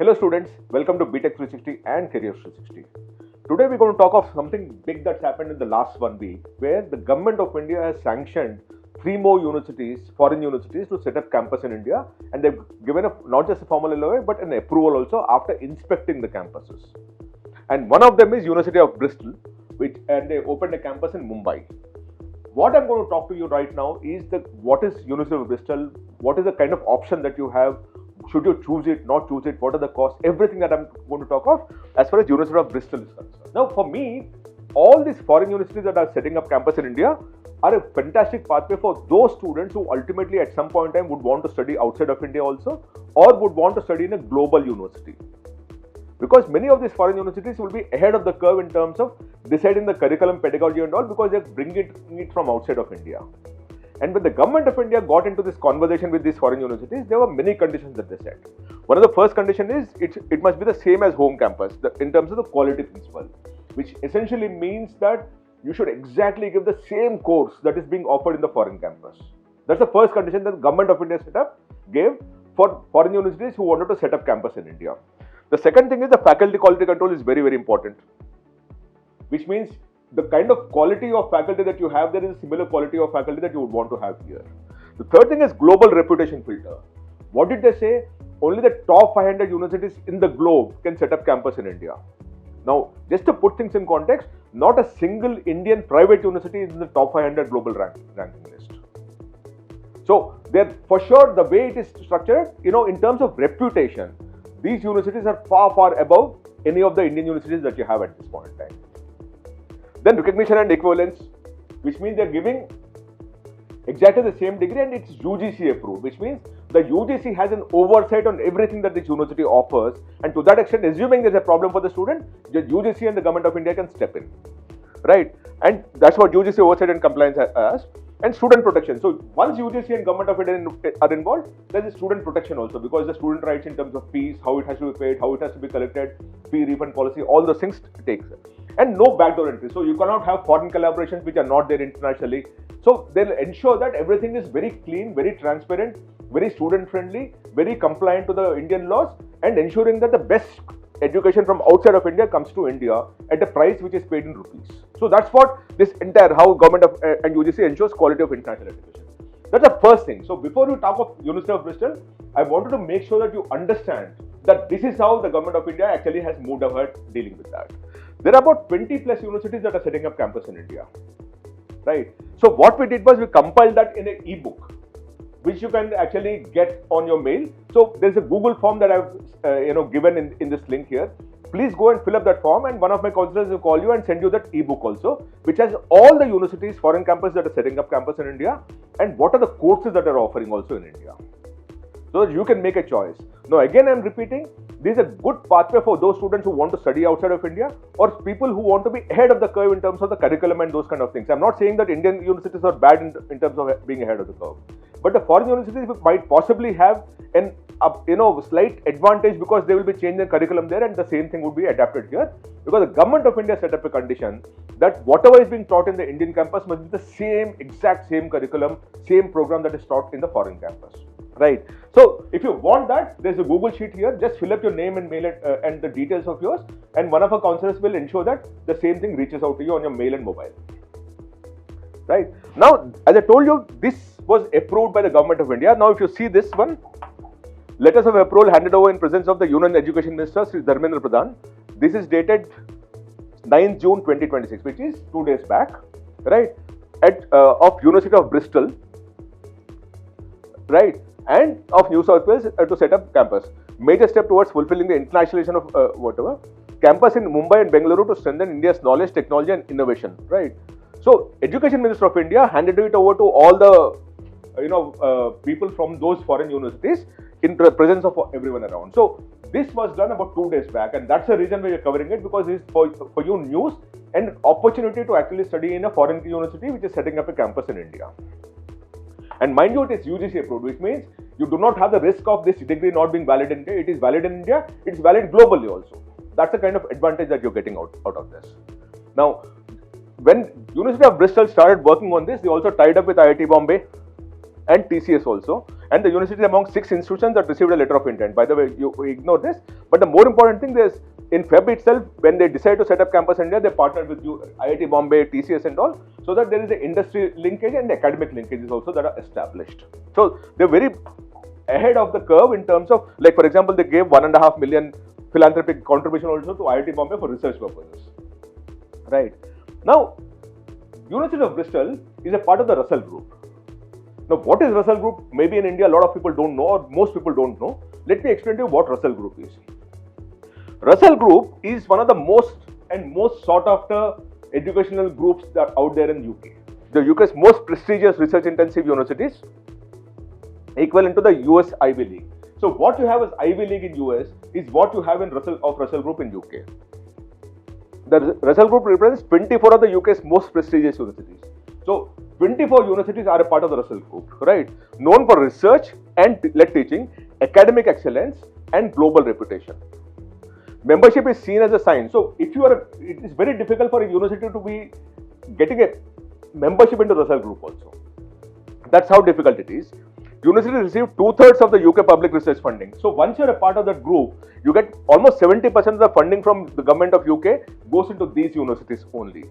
Hello students, welcome to Btech360 and Careers 360. Today we're going to talk of something big that's happened in the last 1 week where the government of India has sanctioned 3 more universities, foreign universities to set up campus in India, and they've given not just a formal LOA but an approval also after inspecting the campuses. And one of them is University of Bristol, and they opened a campus in Mumbai. What I'm going to talk to you right now is what is University of Bristol, what is the kind of option that you have. Should you choose it, not choose it, what are the costs, everything that I'm going to talk of as far as University of Bristol is concerned. Now for me, all these foreign universities that are setting up campus in India are a fantastic pathway for those students who ultimately at some point in time would want to study outside of India also, or would want to study in a global university. Because many of these foreign universities will be ahead of the curve in terms of deciding the curriculum, pedagogy and all, because they're bringing it from outside of India. And when the government of India got into this conversation with these foreign universities, there were many conditions that they set. One of the first conditions is it must be the same as home campus in terms of the quality principle, which essentially means that you should exactly give the same course that is being offered in the foreign campus. That's the first condition that the government of India gave for foreign universities who wanted to set up campus in India. The second thing is the faculty quality control is very, very important, which means the kind of quality of faculty that you have there is a similar quality of faculty that you would want to have here. The third thing is global reputation filter. What did they say? Only the top 500 universities in the globe can set up campus in India. Now, just to put things in context, not a single Indian private university is in the top 500 global ranking list. So, for sure, the way it is structured, in terms of reputation, these universities are far, far above any of the Indian universities that you have at this point in time. Then recognition and equivalence, which means they're giving exactly the same degree and it's UGC approved, which means the UGC has an oversight on everything that this university offers, and to that extent, assuming there's a problem for the student, the UGC and the government of India can step in, right? And that's what UGC oversight and compliance has. And student protection. So once UGC and government of India are involved, there is student protection also, because the student rights in terms of fees, how it has to be paid, how it has to be collected, fee refund policy, all those things takes. And no backdoor entry. So you cannot have foreign collaborations which are not there internationally. So they'll ensure that everything is very clean, very transparent, very student friendly, very compliant to the Indian laws, and ensuring that the best education from outside of India comes to India at a price which is paid in rupees. So that's what this entire how government and UGC ensures quality of international education. That's the first thing. So before you talk of University of Bristol, I wanted to make sure that you understand that this is how the government of India actually has moved ahead dealing with that. There are about 20 plus universities that are setting up campus in India, right? So what we did was we compiled that in an ebook, which you can actually get on your mail. So there's a Google form that I've given in this link here. Please go and fill up that form, and one of my counselors will call you and send you that ebook also, which has all the universities, foreign campus that are setting up campus in India, and what are the courses that are offering also in India, so that you can make a choice. Now again, I'm repeating, this is a good pathway for those students who want to study outside of India, or people who want to be ahead of the curve in terms of the curriculum and those kind of things. I'm not saying that Indian universities are bad in terms of being ahead of the curve, but the foreign universities might possibly have an slight advantage because they will be changing the curriculum there, and the same thing would be adapted here, because the government of India set up a condition that whatever is being taught in the Indian campus must be the exact same curriculum, same program that is taught in the foreign campus. Right. So if you want that, there's a Google sheet here. Just fill up your name and mail it and the details of yours, and one of our counselors will ensure that the same thing reaches out to you on your mail and mobile. Right. Now, as I told you, this was approved by the government of India. Now, if you see this one, letters of approval handed over in presence of the Union Education Minister, Sri Dharmendra Pradhan. This is dated 9th June 2026, which is 2 days back, right? Of University of Bristol, right? And of New South Wales to set up campus. Major step towards fulfilling the internationalization of campus in Mumbai and Bengaluru to strengthen India's knowledge, technology and innovation, right? So, Education Minister of India handed it over to all the people from those foreign universities in presence of everyone around. So, this was done about 2 days back, and that's the reason why we are covering it, because it's for you news and opportunity to actually study in a foreign university which is setting up a campus in India. And mind you, it is UGC approved, which means you do not have the risk of this degree not being valid in India. It is valid in India, it's valid globally also. That's the kind of advantage that you're getting out of this. Now, when University of Bristol started working on this, they also tied up with IIT Bombay and TCS also. And the university is among 6 institutions that received a letter of intent. By the way, you ignore this, but the more important thing is in Feb itself, when they decided to set up Campus India, they partnered with IIT Bombay, TCS and all, so that there is an industry linkage and academic linkages also that are established. So they're very ahead of the curve in terms of, like for example, they gave 1.5 million philanthropic contribution also to IIT Bombay for research purposes. Right. Now, University of Bristol is a part of the Russell Group. Now, what is Russell Group? Maybe in India, a lot of people don't know, or most people don't know. Let me explain to you what Russell Group is. Russell Group is one of the most sought after educational groups that are out there in UK. The UK's most prestigious research intensive universities, equivalent to the US Ivy League. So what you have as Ivy League in US is what you have in Russell Group in UK. The Russell Group represents 24 of the UK's most prestigious universities. So 24 universities are a part of the Russell Group, right? Known for research and led teaching, academic excellence and global reputation. Membership is seen as a sign. So if you are, it is very difficult for a university to be getting a membership into Russell Group also. That's how difficult it is. Universities receive 2/3 of the UK public research funding. So once you're a part of that group, you get almost 70% of the funding from the government of UK goes into these universities only.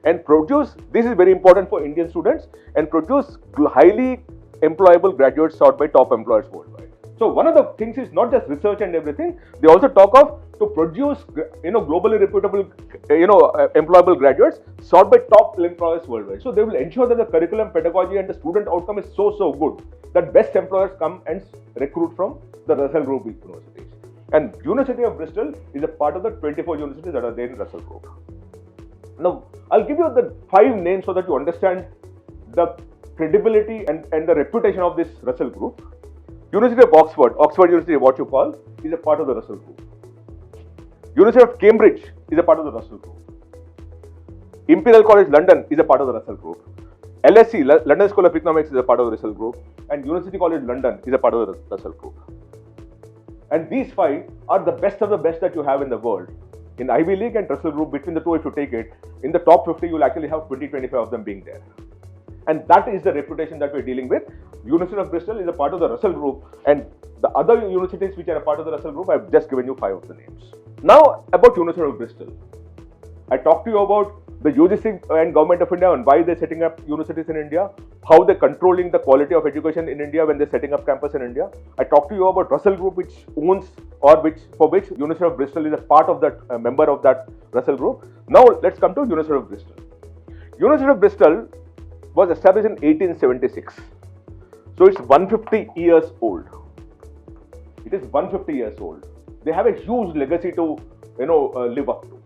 And produce, this is very important for Indian students, and produce highly employable graduates sought by top employers worldwide. So one of the things is not just research and everything, they also talk of to produce, globally reputable, employable graduates sought by top employers worldwide. So they will ensure that the curriculum, pedagogy and the student outcome is so good that best employers come and recruit from the Russell Group universities. And University of Bristol is a part of the 24 universities that are there in Russell Group. Now, I'll give you the 5 names so that you understand the credibility and the reputation of this Russell Group. University of Oxford University, what you call, is a part of the Russell Group. University of Cambridge is a part of the Russell Group. Imperial College London is a part of the Russell Group. LSE, London School of Economics, is a part of the Russell Group. And University College London is a part of the Russell Group. And these 5 are the best of the best that you have in the world. In Ivy League and Russell Group, between the two, if you take it, in the top 50, you'll actually have 20-25 of them being there. And that is the reputation that we're dealing with. University of Bristol is a part of the Russell Group, and the other universities which are a part of the Russell Group, I've just given you 5 of the names. Now, about University of Bristol. I talked to you about the UGC and Government of India and why they're setting up universities in India, how they're controlling the quality of education in India when they're setting up campus in India. I talked to you about Russell Group, which owns for which University of Bristol is a part of that, member of that Russell Group. Now, let's come to University of Bristol. University of Bristol was established in 1876. So it's 150 years old. It is 150 years old. They have a huge legacy to, live up to.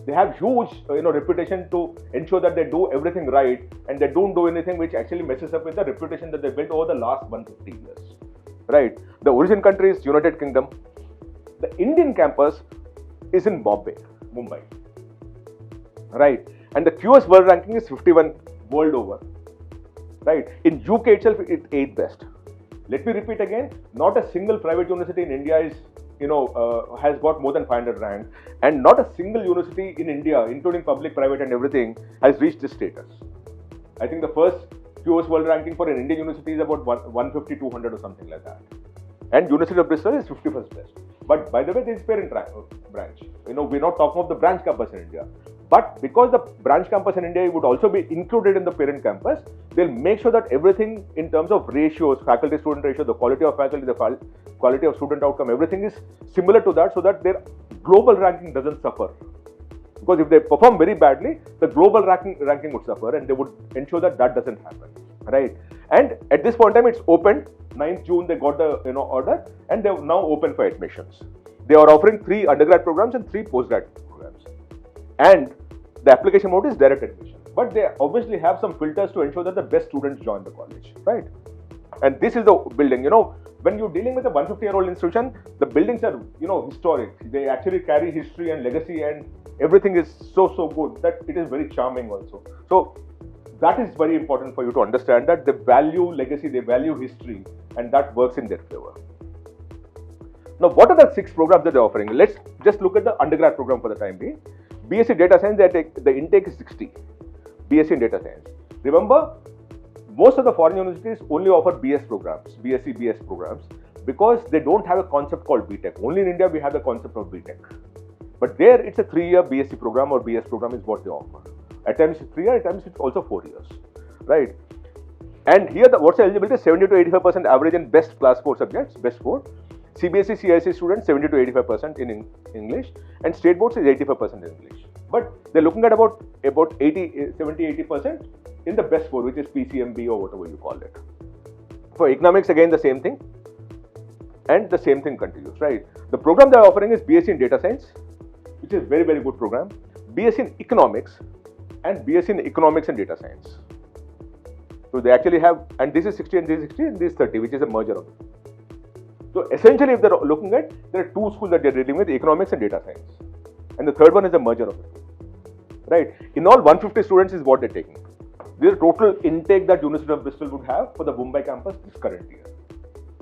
They have huge, reputation to ensure that they do everything right and they don't do anything which actually messes up with the reputation that they built over the last 150 years. Right? The origin country is United Kingdom. The Indian campus is in Mumbai. Right? And the QS world ranking is 51 world over. Right? In UK itself, it's 8th best. Let me repeat again, not a single private university in India is, has got more than 500 rank, and not a single university in India, including public, private and everything, has reached this status. I think the first QS world ranking for an Indian university is about 150, 200 or something like that. And University of Bristol is 51st best. But by the way, this is parent branch. We're not talking of the branch campus in India. But because the branch campus in India would also be included in the parent campus, they'll make sure that everything in terms of ratios, faculty-student ratio, the quality of faculty, the quality of student outcome, everything is similar to that so that their global ranking doesn't suffer. Because if they perform very badly, the global ranking would suffer, and they would ensure that doesn't happen. Right? And at this point in time, it's opened. 9th June, they got the order, and they're now open for admissions. They are offering 3 undergrad programs and 3 postgrad programs. And the application mode is direct admission. But they obviously have some filters to ensure that the best students join the college, right? And this is the building. When you're dealing with a 150-year-old institution, the buildings are, historic. They actually carry history and legacy, and everything is so good that it is very charming also. So that is very important for you to understand, that they value legacy, they value history, and that works in their favor. Now, what are the 6 programs that they're offering? Let's just look at the undergrad program for the time being. BSc Data Science, the intake is 60. BSc in Data Science. Remember, Most of the foreign universities only offer BS programs, BSc, BS programs, because they don't have a concept called Btech. Only in India we have the concept of Btech. But there it's a 3-year BSc program or BS program is what they offer. At times it's 3 years, at times it's also 4 years, right? And here what's the eligibility? 70 to 85% average in best class 4 subjects, best 4. CBSE, CISE students 70 to 85% in English, and state boards is 85% in English. But they're looking at about 70-80% in the best 4, which is PCMB or whatever you call it. For economics, again the same thing, and the same thing continues, right? The program they're offering is BSc in Data Science, which is very, very good program, BSc in Economics, and BSc in Economics and Data Science. So they actually have, and this is 60 and this is 60 and this is 30, which is a merger of it. So essentially, if they're looking at, there are 2 schools that they're dealing with, Economics and Data Science. And the third one is a merger of it, right? In all, 150 students is what they're taking. This is the total intake that University of Bristol would have for the Mumbai campus this current year.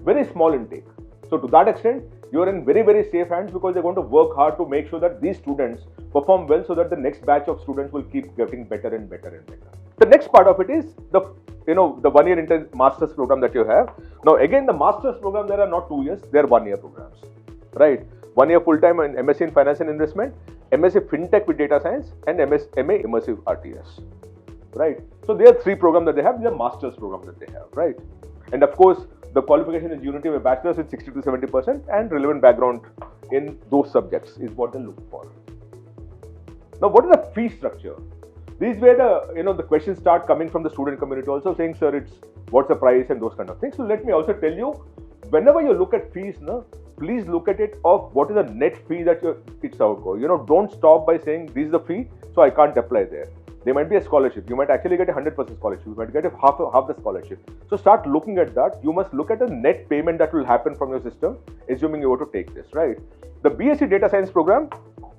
Very small intake. So to that extent, you are in very, very safe hands because they're going to work hard to make sure that these students perform well so that the next batch of students will keep getting better and better and better. The next part of it is the 1-year master's program that you have. Now again, the master's program, there are not 2 years, they are 1-year programs, right? 1 year full-time in MSc in Finance and Investment, MSc FinTech with Data Science, and MA Immersive RTS, right? So there are 3 programs that they have, these are master's programs that they have, right? And of course, the qualification is unity of a bachelor's with 60 to 70% and relevant background in those subjects is what they look for. Now, what is the fee structure? These where the questions start coming from the student community also saying, sir, it's what's the price and those kind of things. So let me also tell you, whenever you look at fees, please look at it of what is the net fee that it's outgo. Don't stop by saying this is the fee, so I can't apply there. There might be a scholarship. You might actually get a 100% scholarship. You might get half the scholarship. So start looking at that. You must look at the net payment that will happen from your system, assuming you were to take this, right? The BSc Data Science program,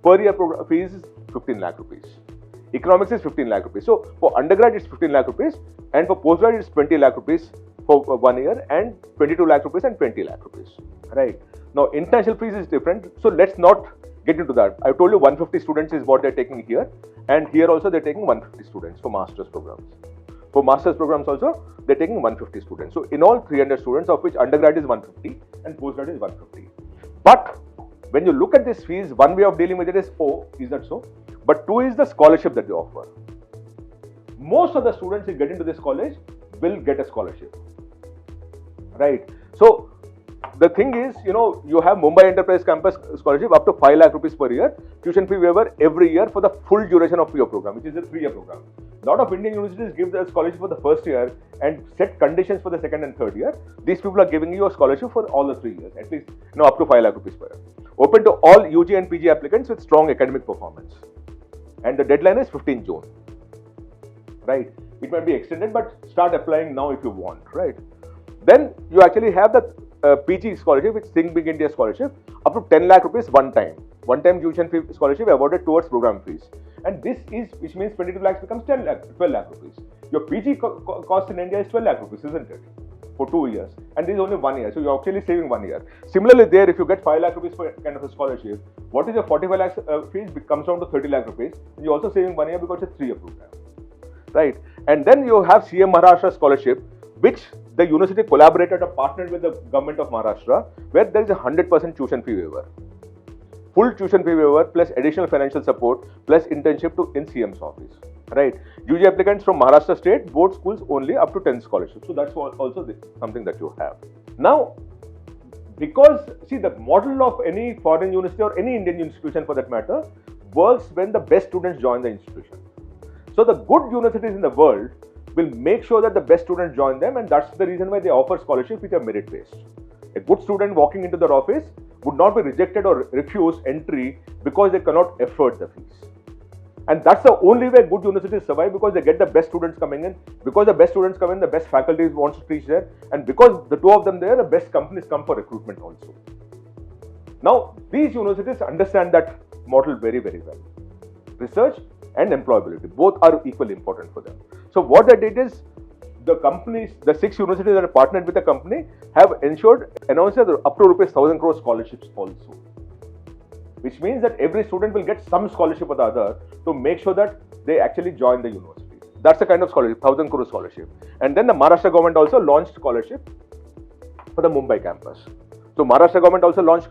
per year fees is 15 lakh rupees. Economics is 15 lakh rupees. So for undergrad, it's 15 lakh rupees. And for postgrad, it's 20 lakh rupees for 1 year and 22 lakh rupees and 20 lakh rupees, right? Now, international fees is different. So let's not get into that. I told you 150 students is what they're taking here. And here also they're taking 150 students for master's programs. For master's programs also, they're taking 150 students. So in all 300 students, of which undergrad is 150 and postgrad is 150. But when you look at these fees, one way of dealing with it is, oh, is that so? But 2 is the scholarship that they offer. Most of the students who get into this college will get a scholarship, right? So the thing is, you have Mumbai Enterprise Campus scholarship up to 5 lakh rupees per year, tuition fee waiver every year for the full duration of your program, which is a 3-year program. A lot of Indian universities give the scholarship for the first year and set conditions for the second and third year. These people are giving you a scholarship for all the 3 years, at least up to 5 lakh rupees per year. Open to all UG and PG applicants with strong academic performance. And the deadline is 15 June, right? It might be extended, but start applying now if you want, right? Then you actually have the PG scholarship, which is Think Big India scholarship, up to 10 lakh rupees one time tuition fee scholarship awarded towards program fees. And this is, which means 22 lakhs becomes 12 lakh rupees. Your PG cost in India is 12 lakh rupees, isn't it? For 2 years. And this is only 1 year. So you're actually saving 1 year. Similarly, there, if you get 5 lakh rupees for kind of a scholarship, what is your 45 lakhs fees comes down to 30 lakh rupees. And you're also saving 1 year because it's a 3-year program, right? And then you have CM Maharashtra scholarship, which the university collaborated or partnered with the government of Maharashtra, where there is a 100% tuition fee waiver. Full tuition fee waiver plus additional financial support plus internship in CM's office, right? UG applicants from Maharashtra state board schools only up to 10 scholarships. So that's also something that you have. Now, because see, the model of any foreign university or any Indian institution for that matter works when the best students join the institution. So the good universities in the world will make sure that the best students join them, and that's the reason why they offer scholarships which are merit based. A good student walking into their office would not be rejected or refused entry because they cannot afford the fees. And that's the only way good universities survive, because they get the best students coming in. Because the best students come in, the best faculty wants to teach there, and because the two of them there, the best companies come for recruitment also. Now, these universities understand that model very, very well. Research and employability, both are equally important for them. So what they did is, the companies, the 6 universities that are partnered with the company have announced that up to rupees 1,000 crore scholarships also. Which means that every student will get some scholarship or the other to make sure that they actually join the university. That's the kind of scholarship, 1,000 crore scholarship. And then the Maharashtra government also launched scholarship for the Mumbai campus. So Maharashtra government also launched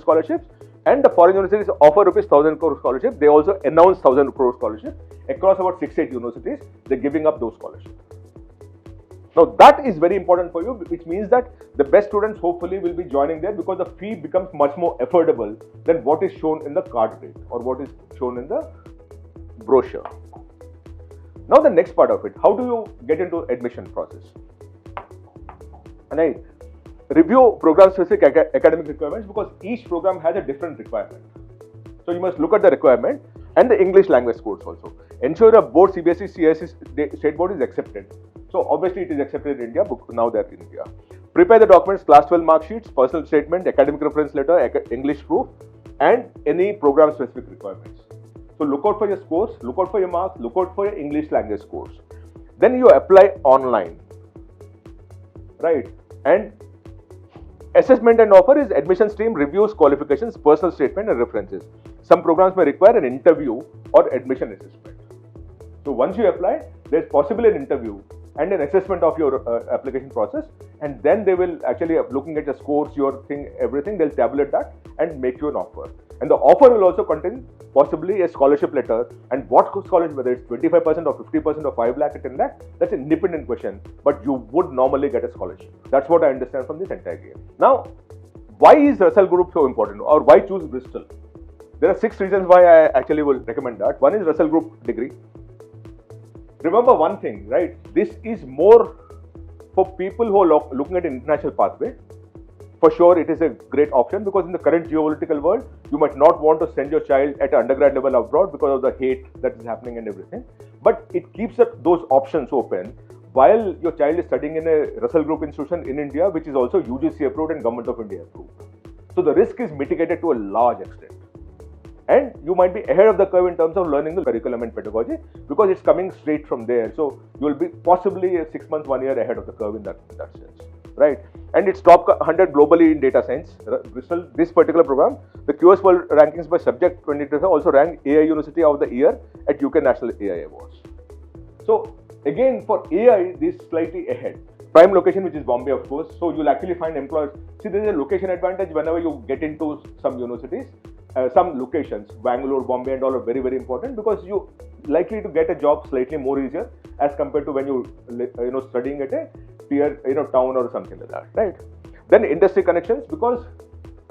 scholarships, and the foreign universities offer rupees 1,000 crore scholarship. They also announced 1,000 crore scholarship across about 6-8 universities. They're giving up those scholarships. Now that is very important for you, which means that the best students hopefully will be joining there because the fee becomes much more affordable than what is shown in the card rate or what is shown in the brochure. Now the next part of it, how do you get into admission process? And I review program specific academic requirements because each program has a different requirement. So you must look at the requirement and the English language course also. Ensure a board CBSE, CISE state board is accepted. So obviously it is accepted in India, now they are in India. Prepare the documents, class 12 mark sheets, personal statement, academic reference letter, English proof, and any program specific requirements. So look out for your scores, look out for your marks, look out for your English language scores. Then you apply online, right? And assessment and offer is admission stream, reviews, qualifications, personal statement and references. Some programs may require an interview or admission assessment. So once you apply, there's possibly an interview and an assessment of your application process, and then they will actually looking at your scores, your thing, everything, they'll tabulate that and make you an offer. And the offer will also contain possibly a scholarship letter, and what scholarship, whether it's 25% or 50% or 5 lakh or 10 lakh, that's an independent question, but you would normally get a scholarship. That's what I understand from this entire game. Now, why is Russell Group so important, or why choose Bristol? There are 6 reasons why I actually will recommend that. One is Russell Group degree. Remember one thing, right? This is more for people who are looking at an international pathway. For sure, it is a great option because in the current geopolitical world, you might not want to send your child at undergrad level abroad because of the hate that is happening and everything. But it keeps those options open while your child is studying in a Russell Group institution in India, which is also UGC approved and Government of India approved. So the risk is mitigated to a large extent. And you might be ahead of the curve in terms of learning the curriculum and pedagogy because it's coming straight from there. So you will be possibly 6 months, 1 year ahead of the curve in that sense, right? And it's top 100 globally in data science. Bristol, this particular program, the QS World Rankings by Subject 2025 also ranked AI University of the Year at UK National AI Awards. So again, for AI, this is slightly ahead. Prime location, which is Bombay, of course. So you'll actually find employers. See, there is a location advantage whenever you get into some universities. Some locations, Bangalore, Bombay and all are very, very important because you likely to get a job slightly more easier as compared to when you studying at a tier town or something like that, right? Then industry connections, because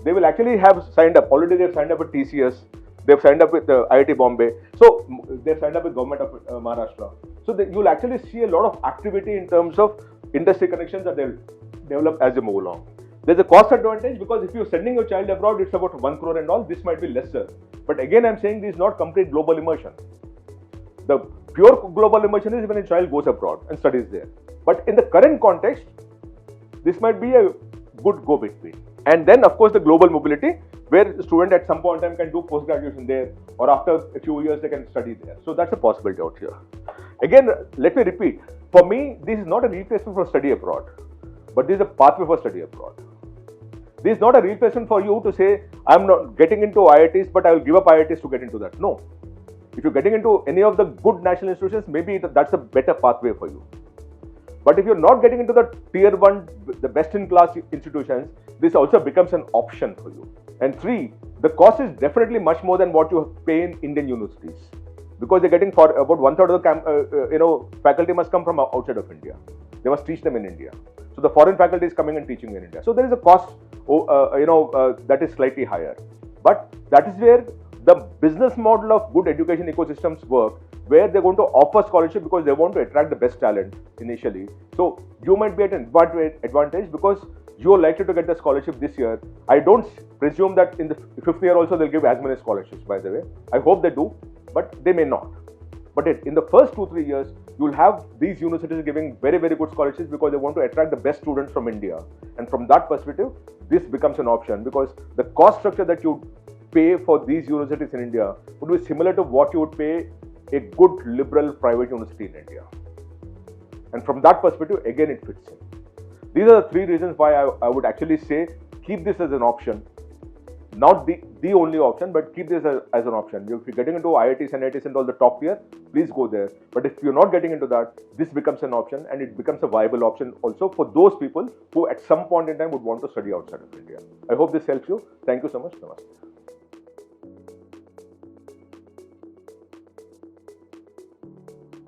they will actually have signed up already. They've signed up with TCS, they've signed up with IIT Bombay, so they've signed up with Government of Maharashtra. So you'll actually see a lot of activity in terms of industry connections that they'll develop as they move along. There's a cost advantage because if you're sending your child abroad, it's about 1 crore and all, this might be lesser. But again, I'm saying this is not complete global immersion. The pure global immersion is when a child goes abroad and studies there. But in the current context, this might be a good go-between. And then, of course, the global mobility, where the student at some point in time can do post-graduation there, or after a few years they can study there. So that's a possibility out here. Again, let me repeat. For me, this is not a replacement for study abroad, but this is a pathway for study abroad. This is not a replacement for you to say, I'm not getting into IITs, but I will give up IITs to get into that. No. If you're getting into any of the good national institutions, maybe that's a better pathway for you. But if you're not getting into the tier 1, the best in class institutions, this also becomes an option for you. And 3, the cost is definitely much more than what you pay in Indian universities. Because they're getting for about 1/3 of the faculty must come from outside of India. They must teach them in India. So the foreign faculty is coming and teaching in India. So there is a cost, that is slightly higher. But that is where the business model of good education ecosystems work, where they're going to offer scholarship because they want to attract the best talent initially. So you might be at an advantage because you're likely to get the scholarship this year. I don't presume that in the 5th year also they'll give as many scholarships, by the way. I hope they do, but they may not. But in the first 2-3 years, you'll have these universities giving very, very good scholarships because they want to attract the best students from India. And from that perspective, this becomes an option because the cost structure that you pay for these universities in India would be similar to what you would pay a good liberal private university in India. And from that perspective, again, it fits in. These are the 3 reasons why I would actually say keep this as an option. not the only option, but keep this as an option. If you're getting into IITs and IITs and all the top tier, please go there. But if you're not getting into that, this becomes an option, and it becomes a viable option also for those people who at some point in time would want to study outside of India. I hope this helps you. Thank you so much. Namaste.